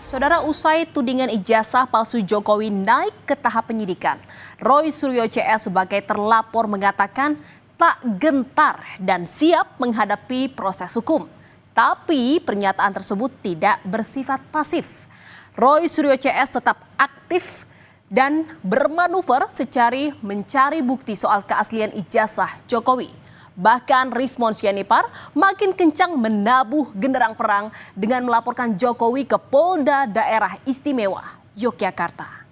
Saudara, usai tudingan ijazah palsu Jokowi naik ke tahap penyidikan, Roy Suryo CS sebagai terlapor mengatakan tak gentar dan siap menghadapi proses hukum. Tapi pernyataan tersebut tidak bersifat pasif. Roy Suryo CS tetap aktif dan bermanuver secara mencari bukti soal keaslian ijazah Jokowi. Bahkan Rismon Sianipar makin kencang menabuh genderang perang dengan melaporkan Jokowi ke Polda Daerah Istimewa Yogyakarta.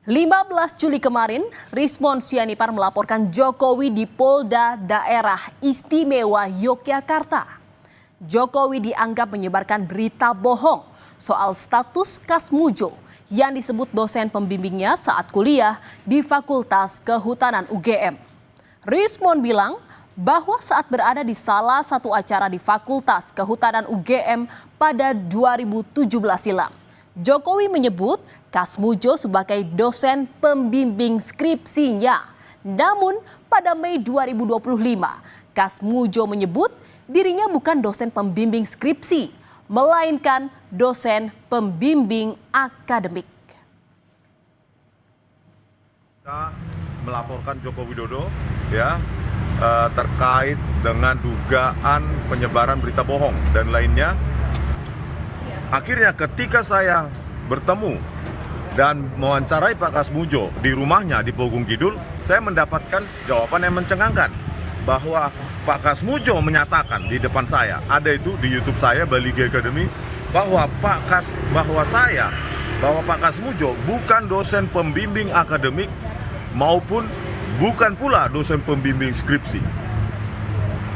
15 Juli kemarin, Rismon Sianipar melaporkan Jokowi di Polda Daerah Istimewa Yogyakarta. Jokowi dianggap menyebarkan berita bohong soal status Kasmujo yang disebut dosen pembimbingnya saat kuliah di Fakultas Kehutanan UGM. Rismon bilang bahwa saat berada di salah satu acara di Fakultas Kehutanan UGM pada 2017 silam, Jokowi menyebut Kasmujo sebagai dosen pembimbing skripsinya. Namun pada Mei 2025, Kasmujo menyebut dirinya bukan dosen pembimbing skripsi, melainkan dosen pembimbing akademik. Kita melaporkan Joko Widodo terkait dengan dugaan penyebaran berita bohong dan lainnya. Akhirnya ketika saya bertemu dan mewawancarai Pak Kasmujo di rumahnya di Pogung Kidul, saya mendapatkan jawaban yang mencengangkan bahwa Pak Kasmujo menyatakan di depan saya, ada itu di YouTube saya Baligi Academy, bahwa Pak Kasmujo bukan dosen pembimbing akademik maupun bukan pula dosen pembimbing skripsi.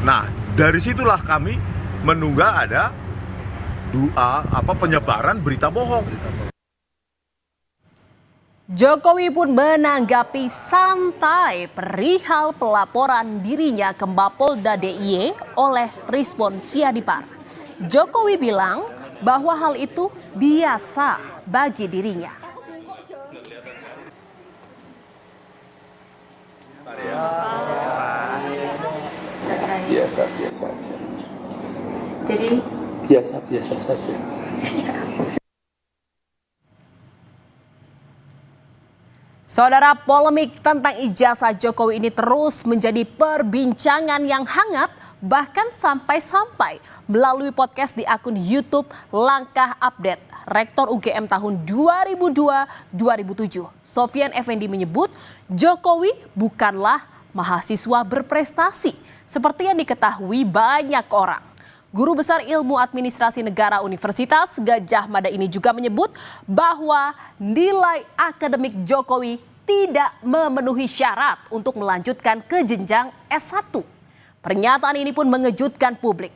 Nah, dari situlah kami menduga ada penyebaran berita bohong. Jokowi pun menanggapi santai perihal pelaporan dirinya ke Mapolda DIY oleh Rismon Sianipar. Jokowi bilang bahwa hal itu biasa bagi dirinya. Biasa saja. Jadi biasa saja. Saudara, polemik tentang ijazah Jokowi ini terus menjadi perbincangan yang hangat, bahkan sampai melalui podcast di akun YouTube Langkah Update. Rektor UGM tahun 2002-2007, Sofyan Effendi menyebut Jokowi bukanlah mahasiswa berprestasi seperti yang diketahui banyak orang. Guru Besar Ilmu Administrasi Negara Universitas Gadjah Mada ini juga menyebut bahwa nilai akademik Jokowi tidak memenuhi syarat untuk melanjutkan ke jenjang S1. Pernyataan ini pun mengejutkan publik.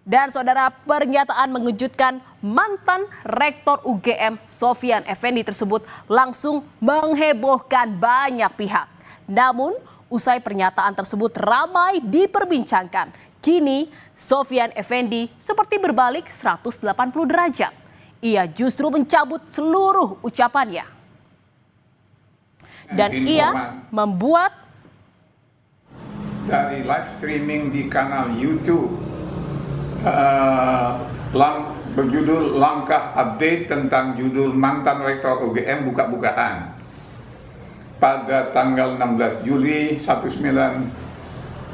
Dan saudara, pernyataan mengejutkan mantan Rektor UGM Sofyan Effendi tersebut langsung menghebohkan banyak pihak. Namun, usai pernyataan tersebut ramai diperbincangkan, kini Sofyan Effendi seperti berbalik 180 derajat. Ia justru mencabut seluruh ucapannya. Dan ia membuat dari live streaming di kanal YouTube berjudul Langkah Update tentang judul mantan Rektor UGM buka-bukaan pada tanggal 16 Juli 2025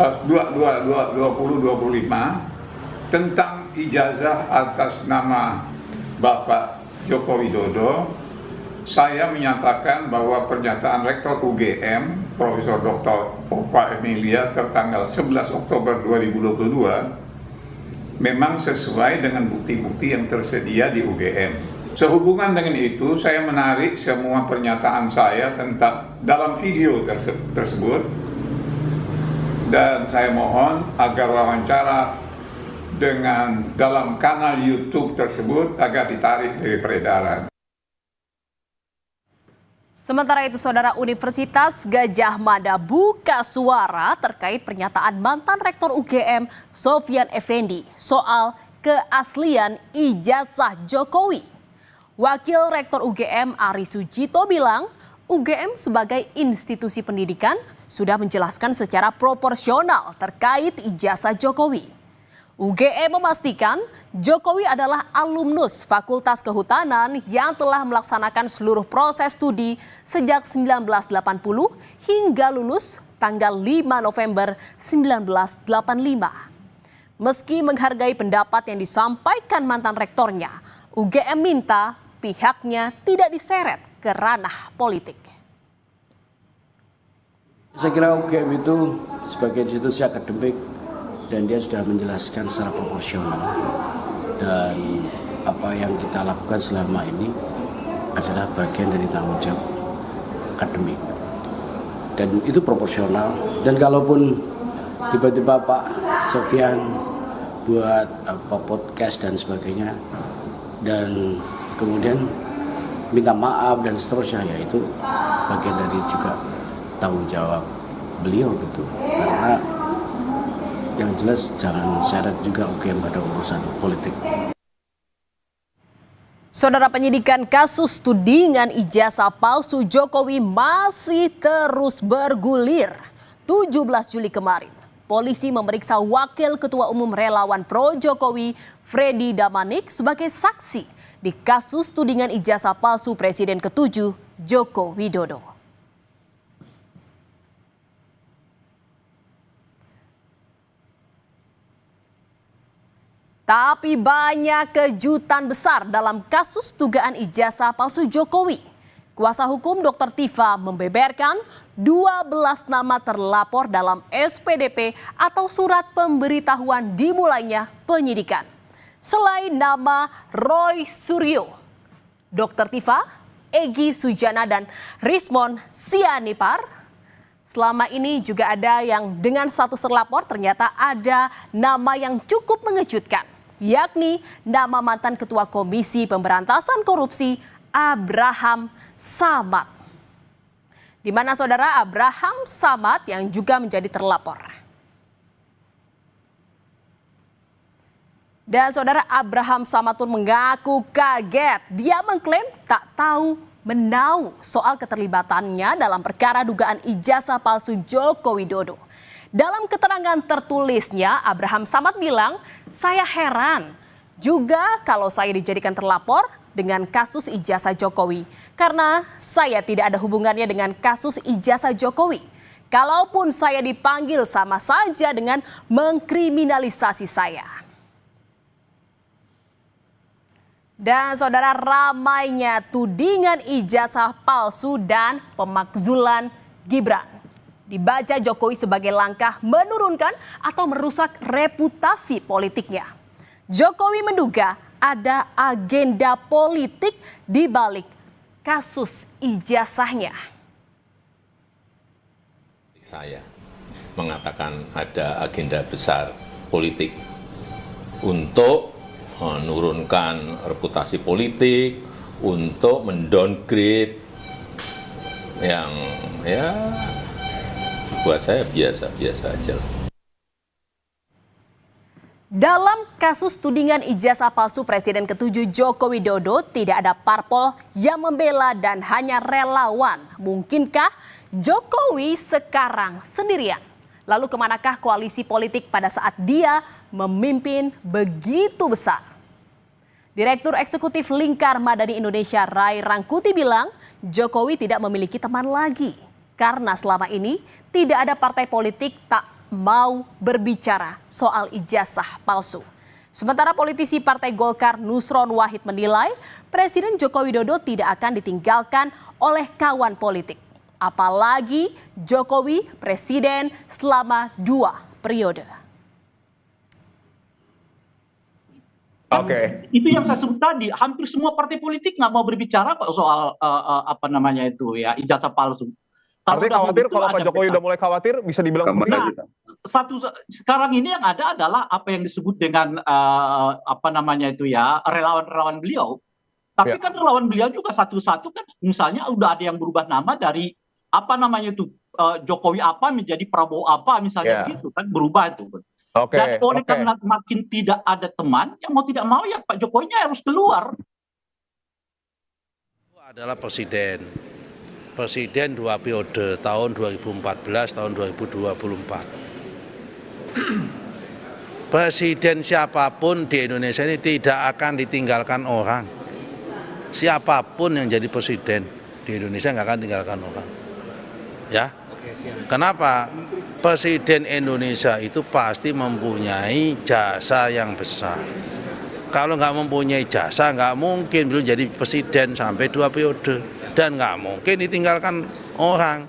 tentang ijazah atas nama Bapak Joko Widodo. Saya menyatakan bahwa pernyataan Rektor UGM Profesor Dr. Opa Emilia tertanggal 11 Oktober 2022 memang sesuai dengan bukti-bukti yang tersedia di UGM. Sehubungan dengan itu, saya menarik semua pernyataan saya tentang dalam video tersebut, dan saya mohon agar wawancara dengan dalam kanal YouTube tersebut agar ditarik dari peredaran. Sementara itu, saudara, Universitas Gadjah Mada buka suara terkait pernyataan mantan Rektor UGM Sofyan Effendi soal keaslian ijazah Jokowi. Wakil Rektor UGM Ari Sujito bilang UGM sebagai institusi pendidikan sudah menjelaskan secara proporsional terkait ijazah Jokowi. UGM memastikan Jokowi adalah alumnus Fakultas Kehutanan yang telah melaksanakan seluruh proses studi sejak 1980 hingga lulus tanggal 5 November 1985. Meski menghargai pendapat yang disampaikan mantan rektornya, UGM minta pihaknya tidak diseret ke ranah politik. Saya kira UGM itu sebagai institusi akademik dan dia sudah menjelaskan secara proporsional, dan apa yang kita lakukan selama ini adalah bagian dari tanggung jawab akademik dan itu proporsional. Dan kalaupun tiba-tiba Pak Sofyan buat podcast dan sebagainya dan kemudian minta maaf dan seterusnya, ya itu bagian dari juga tanggung jawab beliau gitu. Karena yang jelas jangan seret juga UGM pada urusan politik. Saudara, penyidikan kasus tudingan ijazah palsu Jokowi masih terus bergulir. 17 Juli kemarin, polisi memeriksa Wakil Ketua Umum Relawan Pro Jokowi, Freddy Damanik, sebagai saksi di kasus tudingan ijazah palsu Presiden ke-7 Joko Widodo. Tapi banyak kejutan besar dalam kasus dugaan ijazah palsu Jokowi. Kuasa hukum Dr. Tifa membeberkan 12 nama terlapor dalam SPDP atau surat pemberitahuan dimulainya penyidikan. Selain nama Roy Suryo, Dr. Tifa, Egy Sujana, dan Rismon Sianipar, selama ini juga ada yang dengan status terlapor ternyata ada nama yang cukup mengejutkan, yakni nama mantan Ketua Komisi Pemberantasan Korupsi Abraham Samad. Di mana saudara Abraham Samad yang juga menjadi terlapor. Dan saudara Abraham Samad pun mengaku kaget. Dia mengklaim tak tahu menau soal keterlibatannya dalam perkara dugaan ijazah palsu Joko Widodo. Dalam keterangan tertulisnya, Abraham Samad bilang, "Saya heran juga kalau saya dijadikan terlapor dengan kasus ijazah Jokowi. Karena saya tidak ada hubungannya dengan kasus ijazah Jokowi. Kalaupun saya dipanggil sama saja dengan mengkriminalisasi saya." Dan saudara, ramainya tudingan ijazah palsu dan pemakzulan Gibran dibaca Jokowi sebagai langkah menurunkan atau merusak reputasi politiknya. Jokowi menduga ada agenda politik di balik kasus ijazahnya. Saya mengatakan ada agenda besar politik untuk menurunkan reputasi politik, untuk mendowngrade yang ya buat saya biasa-biasa aja. Dalam kasus tudingan ijazah palsu Presiden ke-7 Joko Widodo, tidak ada parpol yang membela dan hanya relawan. Mungkinkah Jokowi sekarang sendirian? Lalu kemanakah koalisi politik pada saat dia memimpin begitu besar? Direktur Eksekutif Lingkar Madani Indonesia Ray Rangkuti bilang Jokowi tidak memiliki teman lagi. Karena selama ini tidak ada partai politik tak mau berbicara soal ijazah palsu. Sementara politisi Partai Golkar Nusron Wahid menilai Presiden Joko Widodo tidak akan ditinggalkan oleh kawan politik. Apalagi Jokowi presiden selama 2 periode. Oke. Itu yang saya sebut tadi, hampir semua partai politik nggak mau berbicara kok soal apa namanya itu ya, ijazah palsu. Artinya khawatir kalau Pak Jokowi udah mulai khawatir bisa dibilang seperti itu. Sekarang ini yang ada adalah apa yang disebut dengan apa namanya itu ya, relawan-relawan beliau. Tapi kan relawan beliau juga satu-satu kan, misalnya udah ada yang berubah nama dari apa namanya itu Jokowi apa menjadi Prabowo apa misalnya gitu kan, berubah itu. Dan oleh karena makin tidak ada teman, yang mau tidak mau ya Pak Jokowinya harus keluar. Adalah presiden. presiden 2 periode, tahun 2014, tahun 2024. Presiden siapapun di Indonesia ini tidak akan ditinggalkan orang. Siapapun yang jadi presiden di Indonesia nggak akan tinggalkan orang. Ya, kenapa? Presiden Indonesia itu pasti mempunyai jasa yang besar. Kalau nggak mempunyai jasa, nggak mungkin belum jadi presiden sampai 2 periode. Dan nggak mungkin ditinggalkan orang.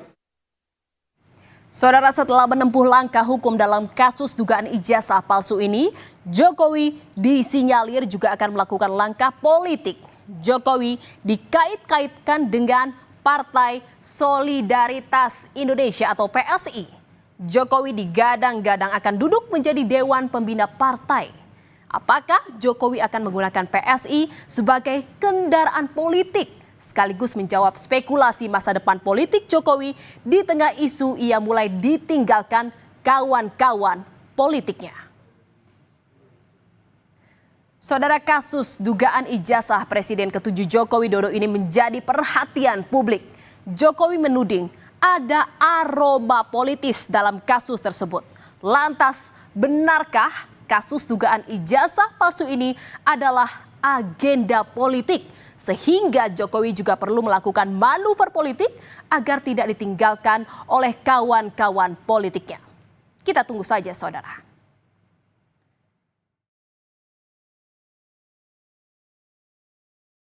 Saudara, setelah menempuh langkah hukum dalam kasus dugaan ijazah palsu ini, Jokowi disinyalir juga akan melakukan langkah politik. Jokowi dikait-kaitkan dengan Partai Solidaritas Indonesia atau PSI. Jokowi digadang-gadang akan duduk menjadi Dewan Pembina Partai. Apakah Jokowi akan menggunakan PSI sebagai kendaraan politik, sekaligus menjawab spekulasi masa depan politik Jokowi di tengah isu ia mulai ditinggalkan kawan-kawan politiknya? Saudara, kasus dugaan ijazah Presiden ke-7 Joko Widodo ini menjadi perhatian publik. Jokowi menuding ada aroma politis dalam kasus tersebut. Lantas, benarkah kasus dugaan ijazah palsu ini adalah agenda politik, sehingga Jokowi juga perlu melakukan manuver politik agar tidak ditinggalkan oleh kawan-kawan politiknya? Kita tunggu saja, saudara.